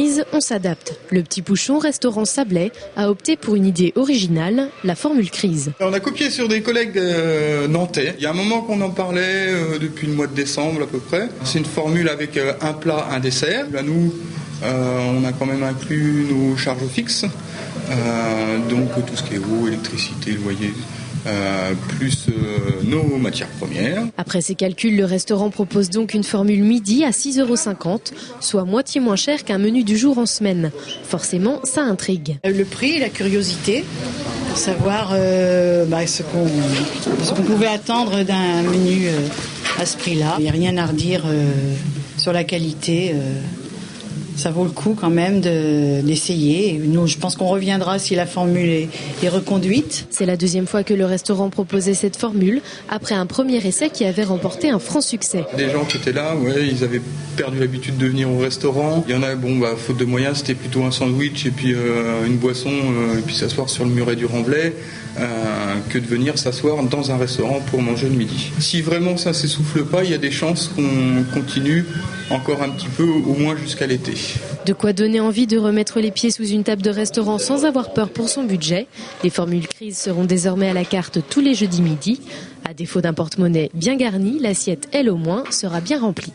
crise, on s'adapte. Le Petit Pouchon, restaurant Sablé, a opté pour une idée originale, la formule crise. On a copié sur des collègues nantais. Il y a un moment qu'on en parlait, depuis le mois de décembre à peu près. C'est une formule avec un plat, un dessert. Là, nous, on a quand même inclus nos charges fixes, donc tout ce qui est eau, électricité, loyer. Plus nos matières premières. Après ces calculs, le restaurant propose donc une formule midi à 6,50 €, soit moitié moins cher qu'un menu du jour en semaine. Forcément, ça intrigue. Le prix, la curiosité, pour savoir ce qu'on pouvait attendre d'un menu à ce prix-là. Il n'y a rien à redire sur la qualité. Ça vaut le coup quand même d'essayer. Nous, je pense qu'on reviendra si la formule est reconduite. C'est la deuxième fois que le restaurant proposait cette formule, après un premier essai qui avait remporté un franc succès. Des gens qui étaient là, ils avaient perdu l'habitude de venir au restaurant. Il y en a, faute de moyens, c'était plutôt un sandwich et puis une boisson, et puis s'asseoir sur le muret du Remblai, que de venir s'asseoir dans un restaurant pour manger le midi. Si vraiment ça s'essouffle pas, il y a des chances qu'on continue encore un petit peu, au moins jusqu'à l'été. De quoi donner envie de remettre les pieds sous une table de restaurant sans avoir peur pour son budget. Les formules crise seront désormais à la carte tous les jeudis midi. À défaut d'un porte-monnaie bien garni, l'assiette, elle au moins, sera bien remplie.